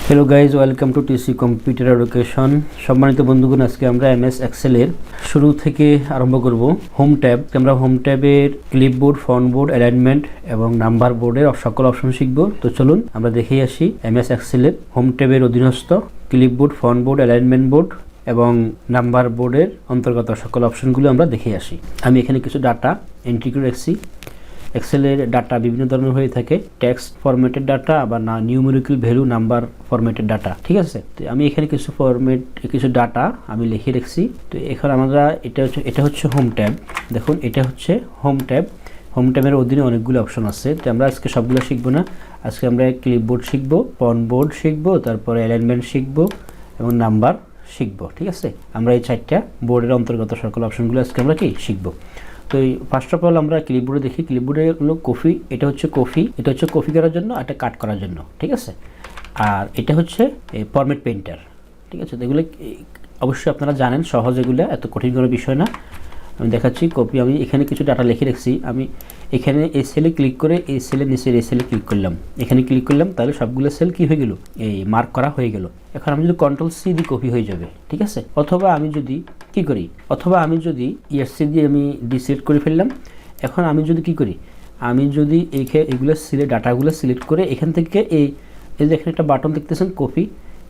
Hello guys, welcome to TC computer education. সম্মানিত বন্ধুগণ, আজকে আমরা এমএস এক্সেলের শুরু থেকে আরম্ভ করব। হোম ট্যাব, আমরা হোম ট্যাবের ক্লিপবোর্ড, ফন্ট বোর্ড, অ্যালাইনমেন্ট এবং নাম্বার বোর্ডের সকল অপশন শিখব। তো চলুন আমরা দেখেই আসি এমএস এক্সেলের হোম ট্যাবের অধীনস্থ clipboard, font board, alignment board এবং নাম্বার বোর্ডের অন্তর্গত সকল অপশনগুলো আমরা দেখে আসি। আমি এখানে কিছু ডাটা এন্ট্রি করে রাখছি। এক্সেলের ডাটা বিভিন্ন ধরনের হয়ে থাকে, টেক্সট ফরম্যাটেড ডাটা, আবার না numerical value, number formatted data. ঠিক আছে, তো আমি এখানে কিছু ডাটা আমি লিখে রাখছি। তো এখন আমরা এটা হচ্ছে হোম ট্যাব। দেখুন, এটা হচ্ছে হোম ট্যাব। হোম ট্যাবের অধীনে অনেকগুলো অপশন আছে। তো আমরা আজকে সবগুলো শিখবো না। আজকে আমরা ক্লিপবোর্ড শিখবো, ফন্ট বোর্ড শিখবো, তারপরে অ্যালাইনমেন্ট শিখবো এবং নাম্বার শিখবো। ঠিক আছে, আমরা এই 4টা বোর্ডের অন্তর্গত সকল অপশনগুলো আজকে আমরা কি শিখবো। তো ফার্স্ট অফ অল আমরা ক্লিপবোর্ডে দেখি। ক্লিপবোর্ডে হলো কপি, এটা হচ্ছে কপি করার জন্য, এটা কাট করার জন্য। ঠিক আছে, আর এটা হচ্ছে ফরম্যাট পেইন্টার। ঠিক আছে, তো এগুলো অবশ্যই আপনারা জানেন, সহজ, এগুলো এত কঠিন কোনো বিষয় না। আমি দেখাচ্ছি কপি। আমি এখানে কিছু ডাটা লিখে রাখছি। আমি এখানে এই সেলে ক্লিক করে এই সেলের নিচের এই সেলে ক্লিক করলাম, এখানে ক্লিক করলাম, তাহলে সবগুলো সেল কি হয়ে গেল, এই মার্ক করা হয়ে গেল। এখন আমি যদি কন্ট্রোল সি দিয়ে কপি হয়ে যাবে। ঠিক আছে, অথবা আমি যদি কি করি, ESC দিয়ে আমি ডিসিলেক্ট করে ফেললাম। এখন আমি যদি কি করি, আমি যদি এগুলো ডাটাগুলো সিলেক্ট করে এখান থেকে এই যে এখানে একটা বাটন দেখতেছেন কপি,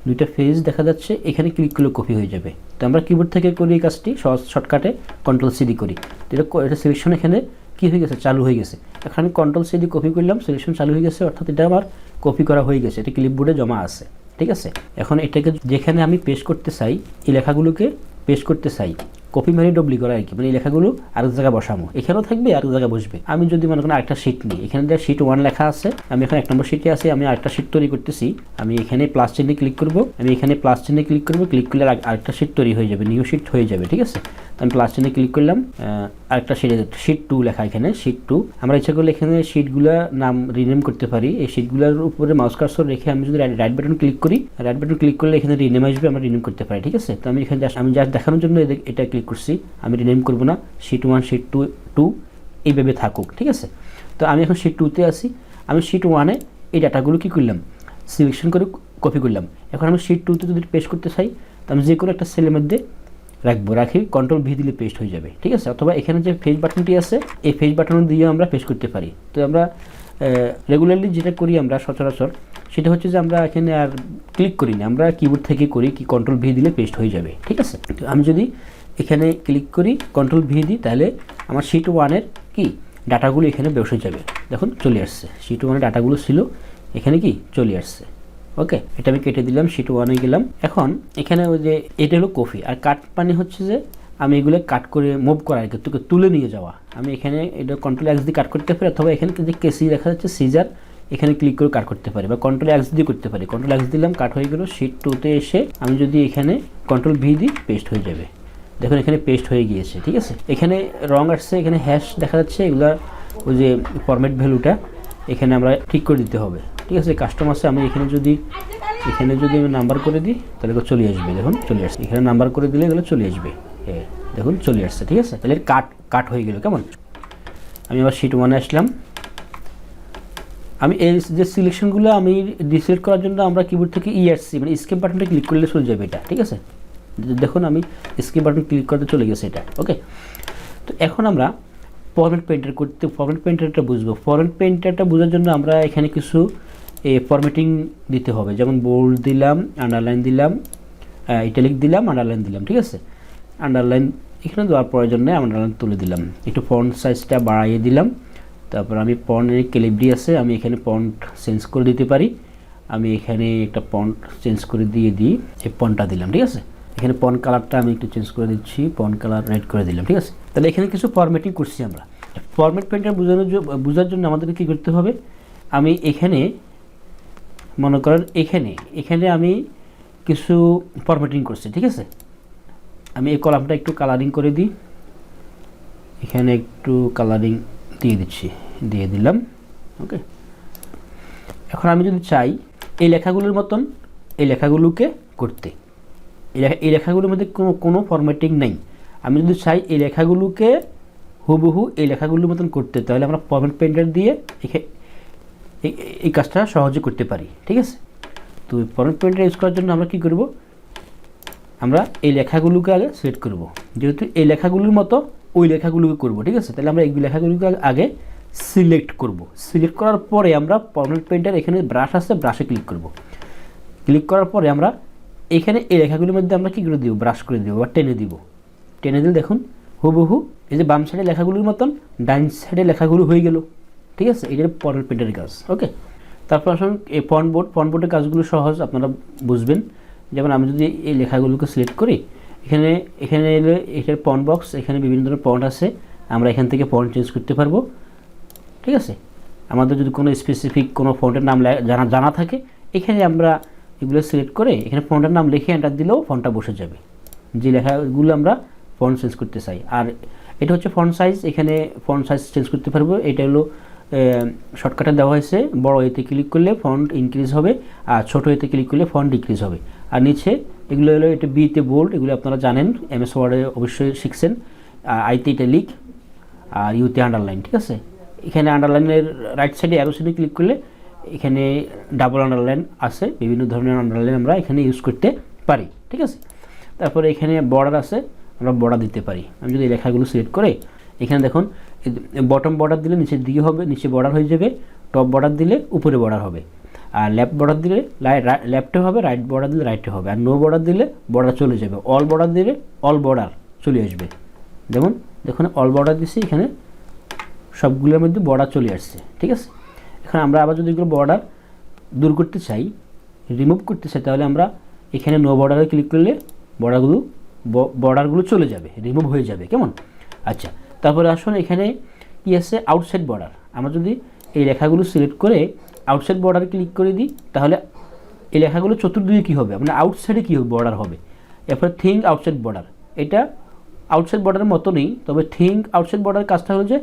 দুইটা ফেজ দেখা যাচ্ছে, এখানে ক্লিক করলে কপি হয়ে যাবে। তো আমরা কিবোর্ড থেকে করি এই কাজটি, সহজ শর্টকাটে কন্ট্রোল সি দিয়ে করি। তো এটা সিলেকশন এখানে কি হয়ে গেছে, চালু হয়ে গেছে। এখন আমি কন্ট্রোল সি দিয়ে কপি করলাম, সিলেকশন চালু হয়ে গেছে, অর্থাৎ এটা আমার কপি করা হয়ে গেছে, এটা ক্লিপবোর্ডে জমা আছে। ঠিক আছে, এখন এটাকে যেখানে আমি পেস্ট করতে চাই, এই লেখাগুলোকে পেস্ট করতে চাই, কপি মানে ডবলি করা আর কি, মানে এই লেখাগুলো আরেক জায়গায় বসাবো, এখানেও থাকবে আরেক জায়গায় বসবে। আমি যদি মনে করেন আরেকটা শিট নিই, এখানে শিট 1 লেখা আছে, আমি এখানে 1 নম্বর শিটে আছি, আমি আরেকটা শিট তৈরি করতেছি। আমি এখানে প্লাস চিহ্নে ক্লিক করব, ক্লিক করলে আরেকটা শিট তৈরি হয়ে যাবে, নিউ শিট হয়ে যাবে। ঠিক আছে, আমি প্লাস চিহ্নে ক্লিক করলাম, আরেকটা শিট 2 লেখা, এখানে শিট 2। আমরা ইচ্ছা করলে এখানে শিটগুলোর নাম রিনেম করতে পারি। এই শিটগুলোর উপরে মাউস কার্সর রেখে আমি যদি রাইট বাটন ক্লিক করি, রাইট বাটন ক্লিক করলে এখানে রিনেম আসবে, আমরা রিনেম করতে পারি। ঠিক আছে, তো আমি এখানে জাস্ট দেখানোর জন্য এটা ক্লিক করছি, আমি রিনেম করব না। শিট 1, শিট 2 এইভাবে থাকুক। ঠিক আছে, তো আমি এখন শিট 2তে আছি। আমি শিট 1-এ এই ডাটাগুলো কী করলাম, সিলেকশন করে কপি করলাম। এখন আমি শিট 2তে যদি পেস্ট করতে চাই, তো আমি যে কোনো একটা সেলের মধ্যে রাখি, কন্ট্রোল ভি দিলে পেস্ট হয়ে যাবে। ঠিক আছে, অথবা এখানে যে পেজ বাটনটি আছে, এই পেজ বাটন দিয়ে আমরা পেস্ট করতে পারি। তো আমরা রেগুলারলি যেটা করি আমরা সচরাচর, সেটা হচ্ছে যে আমরা এখানে আর ক্লিক করি না, আমরা কিবোর্ড থেকে করি কি, কন্ট্রোল ভি দিলে পেস্ট হয়ে যাবে। ঠিক আছে, তো আমি যদি এখানে ক্লিক করি, কন্ট্রোল ভি দিই, তাহলে আমার শিট 1-এর কি ডাটাগুলো এখানে বসে যাবে। দেখুন চলে আসছে, শিট 1-এর ডাটাগুলো ছিল এখানে কি চলে আসছে। ওকে, এটা আমি কেটে দিলাম, শিট 1-এ গেলাম। এখন এখানে ওই যে এটা হলো কপি, আর কাট মানে হচ্ছে যে আমি এগুলো কাট করে মুভ করা, তোকে তুলে নিয়ে যাওয়া। আমি এখানে এটা কন্ট্রোল এক্স দিয়ে কাট করতে পারি, অথবা এখানে যে কেসি দেখা যাচ্ছে সিজার, এখানে ক্লিক করে কাট করতে পারি, বা কন্ট্রোল এক্স দিয়ে করতে পারি। কন্ট্রোল এক্স দিলাম, কাট হয়ে গেল। শিট 2-তে এসে আমি যদি এখানে কন্ট্রোল ভি দিই, পেস্ট হয়ে যাবে। দেখুন এখানে পেস্ট হয়ে গিয়েছে। ঠিক আছে, এখানে রং আসছে, এখানে হ্যাশ দেখা যাচ্ছে, এগুলা ওই যে ফরম্যাট ভ্যালুটা এখানে আমরা ঠিক করে দিতে হবে। ঠিক আছে, কাস্টম আছে। আমি এখানে যদি আমি নাম্বার করে দিই, তাহলে এগুলো চলে আসবে। দেখুন চলে আসছে, এখানে নাম্বার করে দিলে এগুলো চলে আসবে। দেখুন চলে আসছে। ঠিক আছে, তাহলে কাট হয়ে গেল। কেমন, আমি আবার শিট 1-এ আসলাম। আমি এই যে সিলেকশনগুলো আমি ডিসিলেক্ট করার জন্য আমরা কিবোর্ড থেকে ESC মানে স্কেপ বাটনটা ক্লিক করলে চলে যাবে এটা। ঠিক আছে, দেখুন আমি স্কেপ বাটন ক্লিক করতে চলে গেছে এটা। ওকে, তো এখন আমরা ফরম্যাট পেইন্টারটা বুঝবো। ফরম্যাট পেইন্টারটা বোঝার জন্য আমরা এখানে কিছু ফরম্যাটিং দিতে হবে, যেমন বোল্ড দিলাম, আন্ডারলাইন দিলাম, ইটালিক দিলাম, আন্ডারলাইন দিলাম। ঠিক আছে, আন্ডারলাইন এখানে দেওয়ার প্রয়োজন নেই, আন্ডারলাইন তুলে দিলাম। একটু ফন্ট সাইজটা বাড়িয়ে দিলাম। তারপর আমি ফন্টের ক্যালিব্রি আছে, আমি এখানে ফন্ট চেঞ্জ করে দিতে পারি। আমি এখানে একটা ফন্ট চেঞ্জ করে দিয়ে দিই, এই ফন্টটা দিলাম। ঠিক আছে, এখানে ফন্ট কালারটা আমি একটু চেঞ্জ করে দিচ্ছি, ফন্ট কালার রেড করে দিলাম। ঠিক আছে, তাহলে এখানে কিছু ফরম্যাটিং করছি আমরা। ফরম্যাট পেইন্টার বোঝার জন্য আমাদেরকে কী করতে হবে, আমি এখানে মনে করেন এখানে আমি কিছু ফরম্যাটিং করছি। ঠিক আছে, আমি এই কলামটা একটু কালারিং করে দিই, এখানে একটু কালারিং দিয়ে দিলাম। ওকে, এখন আমি যদি চাই এই লেখাগুলোর মতন এই লেখাগুলোকে করতে, এই লেখাগুলোর মধ্যে কোনো ফরম্যাটিং নেই, আমি যদি চাই এই লেখাগুলোকে হুবহু এই লেখাগুলোর মতন করতে, তাহলে আমরা ফরম্যাট পেইন্টার দিয়ে এই কাজটা সহজে করতে পারি। ঠিক আছে, তো ফরম্যাট পয়েন্টার ইউজ করার জন্য আমরা কী করব, আমরা এই লেখাগুলোকে আগে সিলেক্ট করব, যেহেতু এই লেখাগুলোর মতো ওই লেখাগুলোকে করব, ঠিক আছে। তাহলে আমরা এই লেখাগুলোকে আগে সিলেক্ট করব। সিলেক্ট করার পরে আমরা ফরম্যাট পয়েন্টার এখানে ব্রাশ আছে, ব্রাশে ক্লিক করব। ক্লিক করার পরে আমরা এখানে এই লেখাগুলোর মধ্যে আমরা কী করে দিব, ব্রাশ করে দিব বা টেনে দিব। টেনে দিলে দেখুন হুবহু এই যে বাম সাইডে লেখাগুলোর মতন ডাইন সাইডে লেখাগুলো হয়ে গেল, ঠিক আছে। এটার ফরম্যাট পয়েন্টারের কাজ। ওকে, তারপর আসুন এই ফন্ট বোর্ডের কাজগুলো সহজ, আপনারা বুঝবেন। যেমন আমি যদি এই লেখাগুলোকে সিলেক্ট করি, এখানে এলে এটার ফন্ট বক্স, এখানে বিভিন্ন ধরনের ফন্ট আছে, আমরা এখান থেকে ফন্ট চেঞ্জ করতে পারবো, ঠিক আছে। আমাদের যদি কোনো স্পেসিফিক কোনো ফন্টের নাম জানা থাকে, এখানে আমরা এগুলো সিলেক্ট করে এখানে ফন্টের নাম লিখে এন্টার দিলেও ফন্টটা বসে যাবে, যে লেখাগুলো আমরা ফন্ট চেঞ্জ করতে চাই। আর এটা হচ্ছে ফন্ট সাইজ, এখানে ফন্ট সাইজ চেঞ্জ করতে পারবো। এটা হলো শর্টকাটে দেওয়া হয়েছে, বড় এতে ক্লিক করলে ফন্ট ইনক্রিজ হবে, আর ছোটো এতে ক্লিক করলে ফন্ট ডিক্রিজ হবে। আর নিচে এগুলো হলো, এটা বিতে বোল্ড, এগুলো আপনারা জানেন, এমএস ওয়ার্ডে অবশ্যই শিখছেন। আইতে ইটালিক, আর ইউতে আন্ডারলাইন, ঠিক আছে। এখানে আন্ডারলাইনের রাইট সাইডে অ্যারো সাইডে ক্লিক করলে এখানে ডাবল আন্ডারলাইন আছে, বিভিন্ন ধরনের আন্ডারলাইন আমরা এখানে ইউজ করতে পারি, ঠিক আছে। তারপরে এখানে বর্ডার আছে, আমরা বর্ডার দিতে পারি। আমি যদি লেখাগুলো সিলেক্ট করে এখানে দেখুন বটম বর্ডার দিলে নিচের দিকে হবে, নিচে বর্ডার হয়ে যাবে। টপ বর্ডার দিলে উপরে বর্ডার হবে, আর লেফট বর্ডার দিলে লেফটে হবে, রাইট বর্ডার দিলে রাইটে হবে, আর নো বর্ডার দিলে বর্ডার চলে যাবে। অল বর্ডার দিলে অল বর্ডার চলে আসবে। দেখুন অল বর্ডার দিচ্ছি, এখানে সবগুলোর মধ্যে বর্ডার চলে আসছে, ঠিক আছে। এখন আমরা আবার যদি এগুলো বর্ডার দূর করতে চাই, রিমুভ করতে চাই, তাহলে আমরা এখানে নো বর্ডারে ক্লিক করলে বর্ডারগুলো চলে যাবে, রিমুভ হয়ে যাবে, কেমন। আচ্ছা, তারপরে আসুন এখানে কি আছে, আউটসাইড বর্ডার। আমরা যদি এই লেখাগুলো সিলেক্ট করে আউটসাইড বর্ডার ক্লিক করে দিই, তাহলে এই লেখাগুলো চতুর্দিকে কী হবে, মানে আউটসাইডে কী হবে, বর্ডার হবে। এরপরে থিঙ্ক আউটসাইড বর্ডার, এটা আউটসাইড বর্ডারের মতো নেই, তবে থিঙ্ক আউটসাইড বর্ডারের কাজটা হলো যে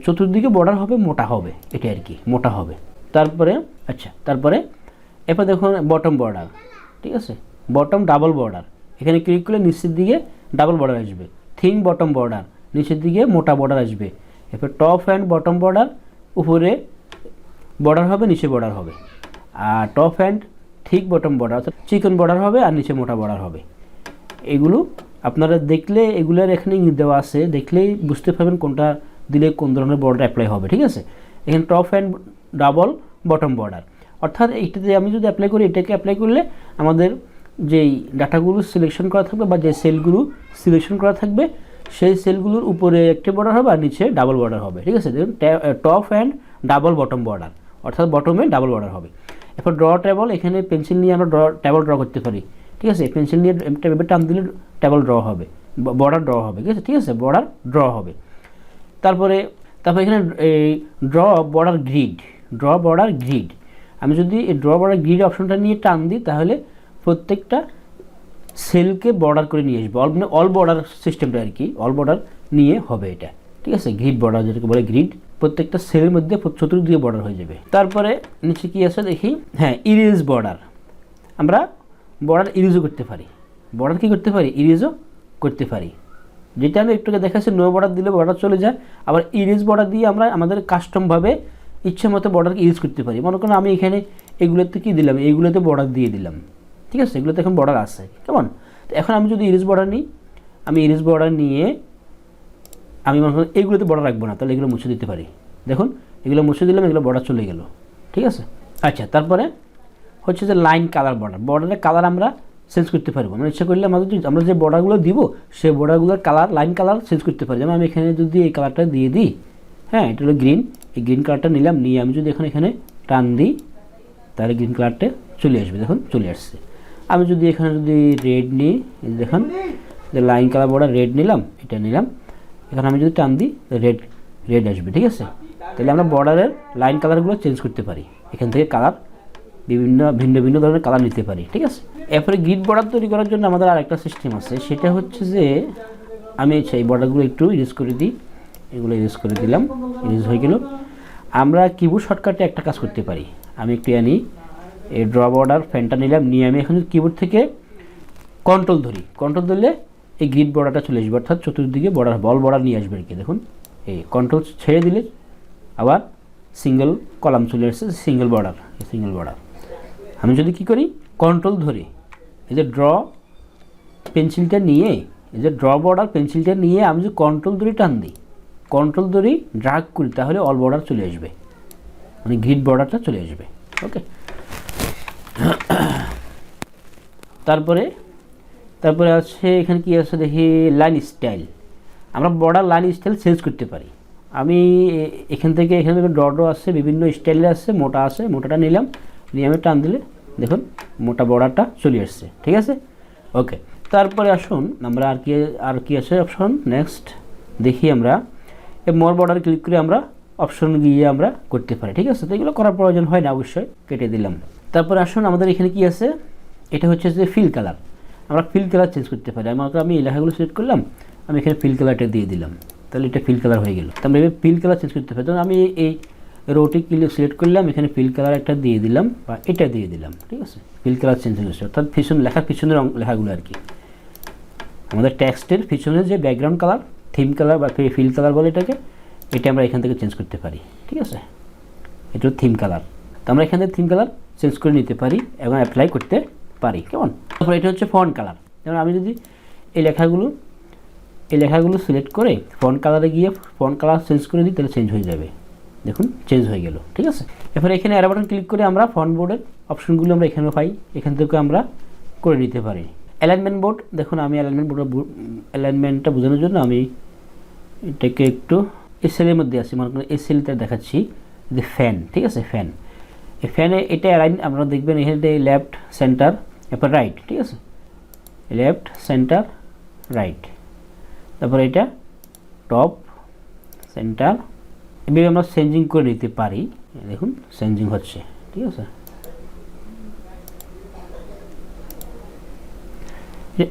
চতুর্দিকে বর্ডার হবে, মোটা হবে, এটা আর কি, মোটা হবে। তারপরে এরপর দেখুন বটম বর্ডার, ঠিক আছে, বটম ডাবল বর্ডার। এখানে ক্লিক করলে নিচের দিকে ডাবল বর্ডার আসবে। থিন বটম বর্ডার, নিচের দিকে মোটা বর্ডার আসবে। এরপর টপ অ্যান্ড বটম বর্ডার, উপরে বর্ডার হবে, নিচে বর্ডার হবে। আর top and thick bottom border, অর্থাৎ চিকন বর্ডার হবে আর নিচে মোটা বর্ডার হবে। এগুলো আপনারা দেখলে, এগুলোর এখানে দেওয়া আছে, দেখলেই বুঝতে পারবেন কোনটা দিলে কোন ধরনের বর্ডার অ্যাপ্লাই হবে, ঠিক আছে। এখানে top and double bottom border, অর্থাৎ এইটাতে আমি যদি অ্যাপ্লাই করি, এটাকে অ্যাপ্লাই করলে আমাদের যেই ডাটাগুলো সিলেকশন করা থাকবে বা যে সেলগুলো সিলেকশন করা থাকবে, সেই সেলগুলোর উপরে একটি বর্ডার হবে আর নিচে ডাবল বর্ডার হবে, ঠিক আছে। দেখুন top and double bottom border, অর্থাৎ বটমে ডাবল বর্ডার হবে। এরপর ড্র টেবল, এখানে পেন্সিল নিয়ে আমরা টেবল ড্র করতে পারি, ঠিক আছে। পেন্সিল নিয়ে টান দিলে টেবল ড্র হবে, বর্ডার ড্র হবে, ঠিক আছে, বর্ডার ড্র হবে। তারপরে এখানে এই ড্র বর্ডার গ্রিড, আমি যদি এই ড্র বর্ডার গ্রিড অপশনটা নিয়ে টান দিই, তাহলে প্রত্যেকটা সেলকে বর্ডার করে নিয়ে আসবে, অল বর্ডার সিস্টেমটা আর কি, অল বর্ডার নিয়ে হবে এটা, ঠিক আছে। গ্রিড বর্ডার যেটাকে বলে গ্রিড, প্রত্যেকটা সেলের মধ্যে চতুর্দিকে বর্ডার হয়ে যাবে। তারপরে নিচে কি আছে দেখি, হ্যাঁ, ইরেজ বর্ডার। আমরা বর্ডার ইরেজও করতে পারি, বর্ডার কি করতে পারি, ইরেজও করতে পারি। যেটা আমি একটু দেখাচ্ছি, নো বর্ডার দিলে বর্ডার চলে যায়, আবার ইরেজ বর্ডার দিয়ে আমরা আমাদের কাস্টমভাবে ইচ্ছে মতো বর্ডারকে ইউজ করতে পারি। মনে করুন আমি এখানে এগুলোতে কী দিলাম, এইগুলোতে বর্ডার দিয়ে দিলাম, ঠিক আছে, এগুলোতে এখন বর্ডার আছে, কেমন। তো এখন আমি যদি ইরেজ বর্ডার নিই, আমি ইরেজ বর্ডার নিয়ে আমি মনে করেন এইগুলোতে বর্ডার রাখবো না, তাহলে এগুলো মুছে দিতে পারি। দেখুন এগুলো মুছে দিলাম, এগুলো বর্ডার চলে গেল, ঠিক আছে। আচ্ছা, তারপরে হচ্ছে যে লাইন কালার বর্ডার, বর্ডারের কালার আমরা চেঞ্জ করতে পারবো, মানে ইচ্ছা করলে আমরা যে বর্ডারগুলো দিব, সেই বর্ডারগুলোর কালার, লাইন কালার চেঞ্জ করতে পারি। যেমন আমি এখানে যদি এই কালারটা দিয়ে দিই, হ্যাঁ, এটা হলো গ্রিন, এই গ্রিন কালারটা নিলাম, নিয়ে আমি যদি এখানে টান দিই, তাহলে গ্রিন কালারটা চলে আসবে, দেখুন চলে আসছে। আমি যদি এখানে যদি রেড নিই, দেখুন যে লাইন কালার বর্ডার রেড নিলাম, এটা নিলাম, এখানে আমি যদি টান দিই রেড আসবে, ঠিক আছে। তাহলে আমরা বর্ডারের লাইন কালারগুলো চেঞ্জ করতে পারি, এখান থেকে কালার ভিন্ন ধরনের কালার নিতে পারি, ঠিক আছে। এরপরে গ্রিড বর্ডার তৈরি করার জন্য আমাদের আরেকটা সিস্টেম আছে, সেটা হচ্ছে যে আমি এই বর্ডারগুলো একটু ইউজ করে দিই, এগুলো ইউজ করে দিলাম, ইউজ হয়ে গেল। আমরা কিবোর্ড শর্টকাটে একটা কাজ করতে পারি, আমি একটু আনি, এই ড্র বর্ডার ফ্যানটা নিলাম, নিয়ে আমি এখন কিবোর্ড থেকে কন্ট্রোল ধরলে এই গ্রিড বর্ডারটা চলে আসবে, অর্থাৎ চতুর্দিকে বর্ডার, বল বর্ডার নিয়ে আসবে আর কি। দেখুন এই কন্ট্রোল ছেড়ে দিলে আবার সিঙ্গেল কলাম চলে আসছে, সিঙ্গেল বর্ডার। আমি যদি কি করি কন্ট্রোল ধরে এই যে ড্র পেন্সিলটা নিয়ে এই যে ড্র বর্ডার পেন্সিলটা নিয়ে আমি যদি কন্ট্রোল ধরে টান দিই, কন্ট্রোল ধরে ড্রাগ করি, তাহলে অল বর্ডার চলে আসবে, মানে গ্রিড বর্ডারটা চলে আসবে। ওকে, তারপরে আছে এখানে কি আছে দেখি লাইন স্টাইল। আমরা বর্ডার লাইন স্টাইল চেঞ্জ করতে পারি। আমি এখানে থেকে ডট আছে, বিভিন্ন স্টাইলে আছে, মোটা আছে, মোটাটা নিলাম, নিয়ে আমি টান দিলে দেখুন মোটা বর্ডারটা চলে আসছে। ঠিক আছে, ওকে। তারপরে আসুন আমরা আর কি আছে অপশন, নেক্সট দেখি আমরা এই মোর বর্ডার ক্লিক করে আমরা অপশন গিয়ে আমরা করতে পারি। ঠিক আছে, তো এগুলো করার প্রয়োজন হয় না, অবশ্যই কেটে দিলাম। তারপরে আসুন আমাদের এখানে কি আছে, এটা হচ্ছে যে ফিল কালার। আমরা ফিল কালার চেঞ্জ করতে পারি। আমি এই লেখাগুলো সিলেক্ট করলাম, আমি এখানে ফিল কালারটা দিয়ে দিলাম, তাহলে এটা ফিল কালার হয়ে গেল। তো আমরা এবার ফিল কালার চেঞ্জ করতে পারি। তখন আমি এই রোটি সিলেক্ট করলাম, এখানে ফিল কালার একটা দিয়ে দিলাম বা এটা দিয়ে দিলাম। ঠিক আছে, ফিল কালার চেঞ্জ হয়ে গেছে, অর্থাৎ লেখার পিছনের লেখাগুলো আর কি, আমাদের টেক্সটের পিছনে যে ব্যাকগ্রাউন্ড কালার, থিম কালার বা ফিল কালার বলে এটাকে, এটা আমরা এখান থেকে চেঞ্জ করতে পারি। ঠিক আছে, এটা থিম কালার। তো আমরা এখান থেকে থিম কালার চেঞ্জ করে নিতে পারি এবং অ্যাপ্লাই করতে পারি। কেমন? তারপর এটা হচ্ছে ফন্ট কালার। যেমন আমি যদি এই লেখাগুলো সিলেক্ট করে ফন্ট কালারে গিয়ে ফন্ট কালার চেঞ্জ করে দিই, তাহলে চেঞ্জ হয়ে যাবে। দেখুন চেঞ্জ হয়ে গেল। ঠিক আছে, এরপরে এখানে অ্যারো বাটন ক্লিক করে আমরা ফন্ট বোর্ডের অপশনগুলো আমরা এখানে পাই, এখান থেকে আমরা করে নিতে পারি। অ্যালাইনমেন্ট বোর্ড, দেখুন আমি অ্যালাইনমেন্টটা বোঝানোর জন্য আমি এটাকে একটু এই সেলের মধ্যে আসি, মনে করেন এই সেলটা দেখাচ্ছি যে ফ্যান। ঠিক আছে, ফ্যান, এই ফ্যানে এটা অ্যালাইন আপনারা দেখবেন এখানে লেফট সেন্টার এরপর রাইট। ঠিক আছে, লেফট সেন্টার রাইট, তারপর এটা টপ সেন্টার, এভাবে আমরা চেঞ্জিং করে নিতে পারি। দেখুন চেঞ্জিং হচ্ছে। ঠিক আছে,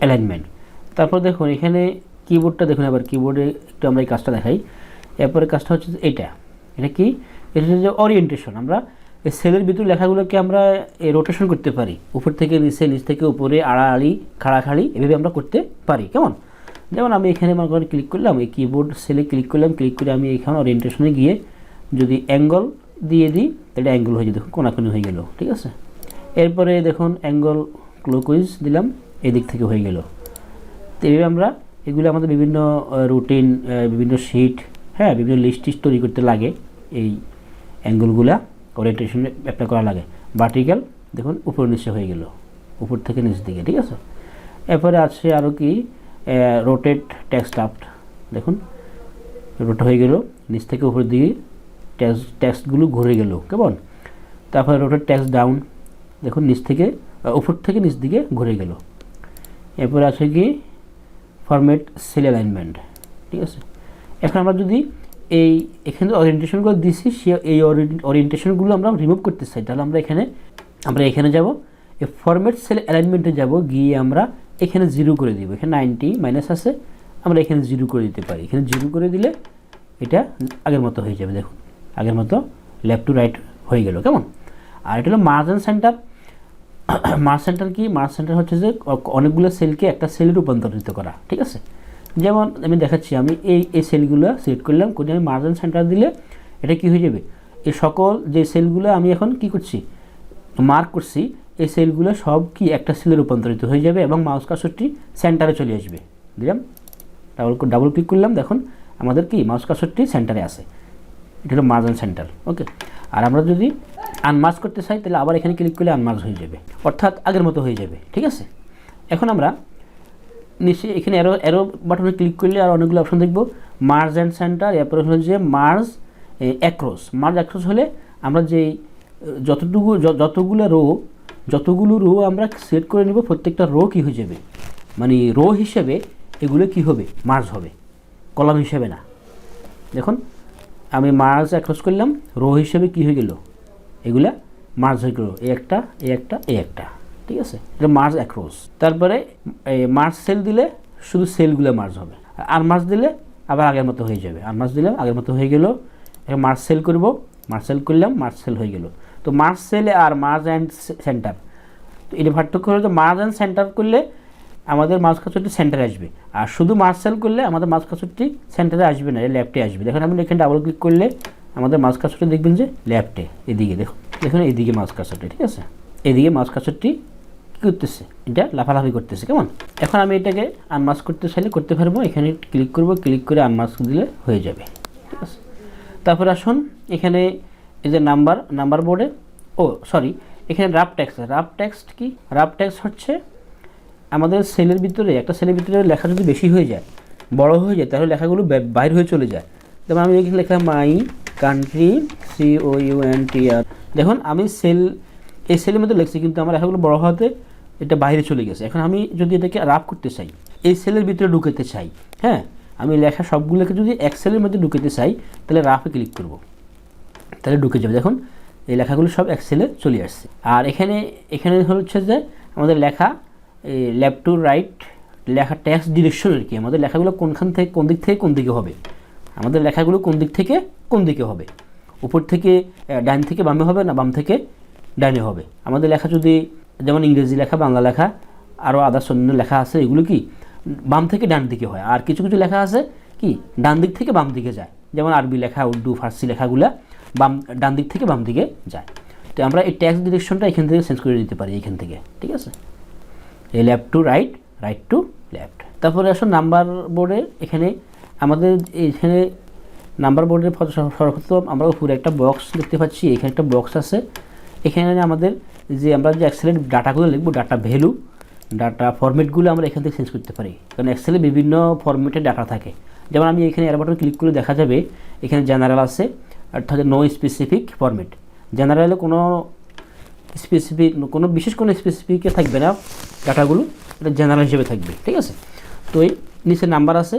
অ্যালাইনমেন্ট। তারপর দেখুন এখানে কিবোর্ডটা দেখুন, আবার কিবোর্ডে একটু আমরা এই কাজটা দেখাই। এরপরে কাজটা হচ্ছে এটা কি, এটা হচ্ছে যে ওরিয়েন্টেশন। আমরা এই সেলের ভিতর লেখাগুলোকে আমরা রোটেশন করতে পারি, উপর থেকে নিচে, নিচ থেকে উপরে, আড়াআড়ি, খাড়াখাড়ি, এভাবে আমরা করতে পারি। কেমন? যেমন আমি এখানে মনে করেন ক্লিক করলাম, এই কিবোর্ড সেলে ক্লিক করলাম, ক্লিক করে আমি এখানে ওরিয়েন্টেশনে গিয়ে যদি অ্যাঙ্গল দিয়ে দিই, তাহলে অ্যাঙ্গল হয়ে যায়, দেখুন কোনাকুনি হয়ে গেল। ঠিক আছে, এরপরে দেখুন অ্যাঙ্গল ক্লকওয়াইজ দিলাম, এদিক থেকে হয়ে গেল। তো এইভাবে আমরা এগুলো আমাদের বিভিন্ন রুটিন, বিভিন্ন শিট, হ্যাঁ, বিভিন্ন লিস্ট তৈরি করতে লাগে। এই অ্যাঙ্গলগুলা ওরিয়েন্টেশনে অ্যাপ্লাই করা লাগে। ভার্টিক্যাল দেখুন উপর নিচে হয়ে গেল, উপর থেকে নিচ দিকে। ঠিক আছে, এরপরে আছে আরও কি রোটেট টেক্সট আপ, দেখুন রোট হয়ে গেল, নিচ থেকে উপর দিকে টেক্সটগুলো ঘুরে গেল। কেমন? তারপরে রোটেট টেক্সট ডাউন, দেখুন নিচ থেকে উপর থেকে নিচ দিকে ঘুরে গেল। এরপরে আছে কি ফরম্যাট সেল অ্যালাইনমেন্ট। ঠিক আছে, এখন আমরা যদি এখানে ওরিয়েন্টেশনগুলো দিছি, এই ওরিয়েন্টেশনগুলো আমরা রিমুভ করতে চাই, তাহলে আমরা এখানে যাব, এই ফরম্যাট সেল অ্যালাইনমেন্টে যাব, গিয়ে আমরা এখানে 0 করে দিব। এখানে 90 মাইনাস আছে, আমরা এখানে 0 করে দিতে পারি। এখানে 0 করে দিলে এটা আগের মতো হয়ে যাবে। দেখুন আগের মতো লেফট টু রাইট হয়ে গেল। কেমন? আর এটা হলো merge and centre. Merge centre কি? মার্জ সেন্টার হচ্ছে যে অনেকগুলো সেলকে একটা সেলে রূপান্তরিত করা। ঠিক আছে, যেমন আমি দেখাচ্ছি, আমি এই সেলগুলো সিলেক্ট করলাম, করে আমি মার্জ অ্যান্ড সেন্টার দিলে এটা কি হয়ে যাবে, এই সকল যে সেলগুলো আমি এখন কি করছি, মার্ক করছি, এই সেলগুলো সব কি একটা সেলে রূপান্তরিত হয়ে যাবে এবং মাউস কার্সরটি সেন্টারে চলে আসবে। দিলাম, ডাবল ক্লিক করলাম, দেখুন আমাদের কি মাউস কার্সরটি সেন্টারে আছে। এটা হলো মার্জ অ্যান্ড সেন্টার। ওকে, আর আমরা যদি আনমার্জ করতে চাই, তাহলে আবার এখানে ক্লিক করলে আনমার্জ হয়ে যাবে, অর্থাৎ আগের মতো হয়ে যাবে। ঠিক আছে, এখন আমরা নিচে এখানে অ্যারো বাটনে ক্লিক করলে আর অনেকগুলো অপশন দেখব। মার্জ অ্যান্ড সেন্টার, এরপরে হলো যে মার্জ অ্যাক্রস। মার্জ অ্যাক্রস হলে আমরা যেই যতগুলো রো আমরা সেট করে নেব, প্রত্যেকটা রো কি হয়ে যাবে, মানে রো হিসেবে এগুলো কি হবে, মার্জ হবে, কলাম হিসেবে না। দেখুন আমি মার্জ অ্যাক্রস করলাম, রো হিসেবে কি হয়ে গেল, এগুলা মার্জ হয়ে গেল, এই একটা। ঠিক আছে, এটা মার্জ অ্যাক্রস। তারপরে মার্জ সেল দিলে শুধু সেলগুলো মার্জ হবে, আর মার্জ দিলে আবার আগের মতো হয়ে যাবে। আর মার্জ দিলে আগের মতো হয়ে গেল। এখন মার্জ সেল করব, মার্জ সেল করলাম, মার্জ সেল হয়ে গেল। তো মার্জ সেল আর মার্জ অ্যান্ড সেন্টার, তো এটা পার্থক্য হলো, মার্জ অ্যান্ড সেন্টার করলে আমাদের মাউস কার্সরটি সেন্টারে আসবে, আর শুধু মার্জ সেল করলে আমাদের মাউস কার্সরটি সেন্টারে আসবে না, লেফটে আসবে। দেখুন আমি এখানে ডাবল ক্লিক করলে আমাদের মাউস কার্সরটি দেখবেন যে লেফটে, এদিকে দেখুন, এইদিকে মাউস কার্সরটি। ঠিক আছে, এদিকে মাউস কার্সরটি কী করতেছে, এটা লাফালাফি করতেছে। কেমন, এখন আমি এটাকে আনমাস্ক করতে চাইলে করতে পারবো। এখানে ক্লিক করব, ক্লিক করে আনমাস্ক দিলে হয়ে যাবে। ঠিক আছে, তারপর আসুন এখানে এই যে নাম্বার বোর্ডে এখানে রাফ টেক্সট। রাফ টেক্সট কি? রাফ টেক্সট হচ্ছে আমাদের সেলের ভিতরে, একটা সেলের ভিতরে লেখা যদি বেশি হয়ে যায়, বড় হয়ে যায়, তাহলে লেখাগুলো বাইরে হয়ে চলে যায়। যেমন আমি এখানে লিখলাম মাই কান্ট্রি COUNTR। দেখুন আমি এই সেলের মধ্যে লিখছি, কিন্তু আমার লেখাগুলো বড় হওয়াতে এটা বাইরে চলে গেছে। এখন আমি যদি এটাকে রাফ করতে চাই, এই সেলের ভিতরে ঢুকাতে চাই, হ্যাঁ, আমি লেখা সবগুলোকে যদি এক্সেলের মধ্যে ঢুকাতে চাই, তাহলে রাফে ক্লিক করব, তাহলে ঢুকে যাবে। দেখুন এই লেখাগুলো সব এক্সেলে চলে আসছে। আর এখানে হচ্ছে যে আমাদের লেখা লেফট টু রাইট লেখা টেক্সট ডিরেকশন আর কি, আমাদের লেখাগুলো কোনখান থেকে কোন দিক থেকে কোন দিকে হবে, আমাদের লেখাগুলো কোন দিক থেকে কোন দিকে হবে, উপর থেকে ডান থেকে বামে হবে না বাম থেকে ডানে হবে। আমাদের লেখা যদি যেমন ইংরেজি লেখা, বাংলা লেখা, আরও আদার্স অন্য লেখা আছে, এগুলো কি বাম থেকে ডান দিকে হয়। আর কিছু কিছু লেখা আছে কি ডান দিক থেকে বাম দিকে যায়, যেমন আরবি লেখা, উর্দু, ফার্সি লেখাগুলো ডান দিক থেকে বাম দিকে যায়। তো আমরা এই টেক্সট ডিরেকশনটা এখান থেকে চেঞ্জ করে দিতে পারি, এখান থেকে। ঠিক আছে, এই left to right, right to left. তারপরে আসুন নাম্বার বোর্ডে, এখানে আমাদের এখানে নাম্বার বোর্ডের সর্বপ্রথম আমরা উপরে একটা বক্স দেখতে পাচ্ছি, এখানে একটা বক্স আছে। এখানে আমাদের যে আমরা যে এক্সেলের ডাটাগুলো লিখবো, ডাটা ভ্যালু, ডাটা ফরম্যাটগুলো আমরা এখান থেকে চেঞ্জ করতে পারি, কারণ এক্সেলে বিভিন্ন ফরম্যাটের ডাটা থাকে। যেমন আমি এখানে এর বাটন ক্লিক করে দেখা যাবে এখানে জেনারেল আছে, অর্থাৎ নো স্পেসিফিক ফরম্যাট। জেনারেলে কোনো বিশেষ কোনো স্পেসিফিকে থাকবে না, ডাটাগুলো এটা জেনারেল হিসেবে থাকবে। ঠিক আছে, তো এই নিচে নাম্বার আছে।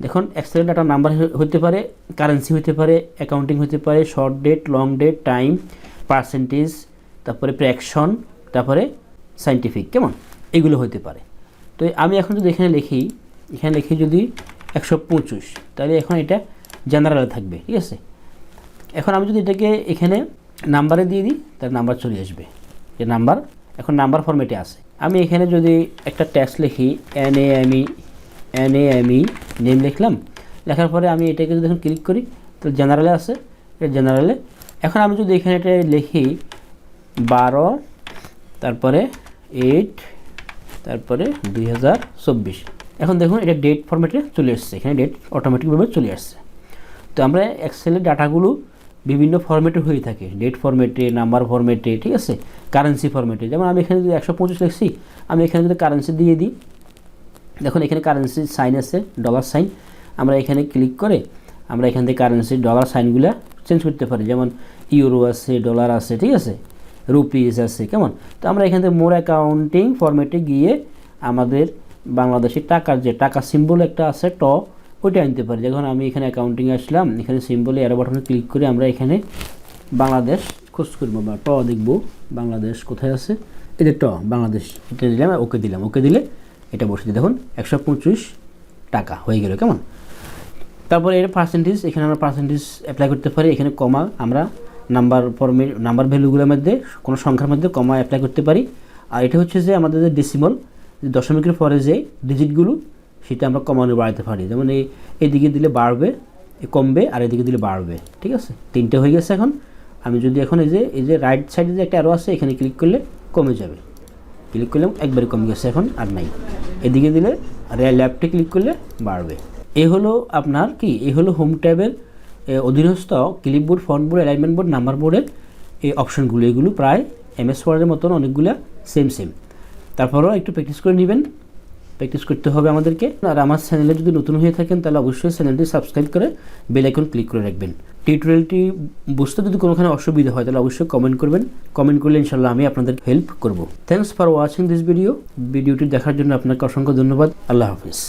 দেখুন এক্সেল ডাটা নাম্বার হতে পারে, কারেন্সি হতে পারে, অ্যাকাউন্টিং হতে পারে, short date, long date, time, percentage, তারপরে ফ্র্যাকশন, তারপরে সাইন্টিফিক, কেমন, এগুলো হতে পারে। তো আমি এখন যদি এখানে লিখি যদি 125, তাহলে এখন এটা জেনারেলে থাকবে। ঠিক আছে, এখন আমি যদি এটাকে এখানে নাম্বারে দিয়ে দিই, তার নাম্বার চলে আসবে, যে নাম্বার এখন নাম্বার ফরম্যাটে আছে। আমি এখানে যদি একটা টেক্সট লিখি NAME নেম লিখলাম, লেখার পরে আমি এটাকে যদি এখন ক্লিক করি, তো জেনারেলে আছে, এটা জেনারেলে। এখন আমি যদি এখানে এটা লিখি 12, তারপরে 8, তারপরে 2024, এখন দেখুন এটা ডেট ফরম্যাটে চলে আসছে, এখানে ডেট অটোমেটিকভাবে চলে আসছে। তো আমরা এক্সেলের ডাটাগুলো বিভিন্ন ফরম্যাটে হয়ে থাকে, ডেট ফরম্যাটে, নাম্বার ফরম্যাটে, ঠিক আছে, কারেন্সি ফরম্যাটে। যেমন আমি এখানে যদি 125 লিখছি, আমি এখানে যদি কারেন্সি দিয়ে দিই, দেখুন এখানে কারেন্সি সাইন আছে, ডলার সাইন। আমরা এখানে ক্লিক করে আমরা এখান থেকে কারেন্সির ডলার সাইনগুলো চেঞ্জ করতে পারি, যেমন ইউরো আছে, ডলার আছে, ঠিক আছে, রুপিস আছে, কেমন। তো আমরা এখান থেকে মোর অ্যাকাউন্টিং ফরম্যাটে গিয়ে আমাদের বাংলাদেশি টাকার যে টাকা সিম্বল একটা আছে ওইটা আনতে পারি। যখন আমি এখানে অ্যাকাউন্টিংয়ে আসলাম, এখানে সিম্বলে অ্যারো বাটনে ক্লিক করে আমরা এখানে বাংলাদেশ খোঁজ করবো বা দেখবো বাংলাদেশ কোথায় আছে, এই যে বাংলাদেশ, এটা দিলাম, ওকে দিলে এটা বসে দিই। দেখুন 125 টাকা হয়ে গেল, কেমন। তারপরে এর পার্সেন্টেজ, এখানে আমরা পার্সেন্টেজ অ্যাপ্লাই করতে পারি। এখানে কমা, আমরা নাম্বার ভ্যালুগুলোর মধ্যে কোনো সংখ্যার মধ্যে কমা অ্যাপ্লাই করতে পারি। আর এটা হচ্ছে যে আমাদের যে ডেসিমাল, দশমিকের পরে যে ডিজিটগুলো, সেটা আমরা কমানো বাড়াতে পারি। যেমন এইদিকে দিলে বাড়বে, কমবে, আর এদিকে দিলে বাড়বে। ঠিক আছে, 3টে হয়ে গেছে। এখন আমি যদি এখন এই যে রাইট সাইডে যে একটা অ্যারো আছে, এখানে ক্লিক করলে কমে যাবে, ক্লিক করলে একবারে কমে গেছে, এখন আর নাই। এদিকে দিলে আর লেফটে ক্লিক করলে বাড়বে। এই হলো আপনার কি, এই হলো হোম ট্যাবের অধীনস্থ clipboard, font board, alignment board, number বোর্ডের এই অপশনগুলো। এগুলো প্রায় MS ওয়ার্ডের মতন অনেকগুলো সেম। তারপরেও একটু প্র্যাকটিস করে নেবেন, প্র্যাকটিস করতে হবে আমাদেরকে। আর আমার চ্যানেলে যদি নতুন হয়ে থাকেন, তাহলে অবশ্যই চ্যানেলটি সাবস্ক্রাইব করে বেল আইকন ক্লিক করে রাখবেন। টিউটোরিয়ালটি বুঝতে যদি কোনোখানে অসুবিধা হয়, তাহলে অবশ্যই কমেন্ট করবেন। কমেন্ট করলে ইনশাল্লাহ আমি আপনাদের হেল্প করব। থ্যাঙ্কস ফর ওয়াচিং দিস ভিডিওটি দেখার জন্য আপনাকে অসংখ্য ধন্যবাদ। আল্লাহ হাফিজ।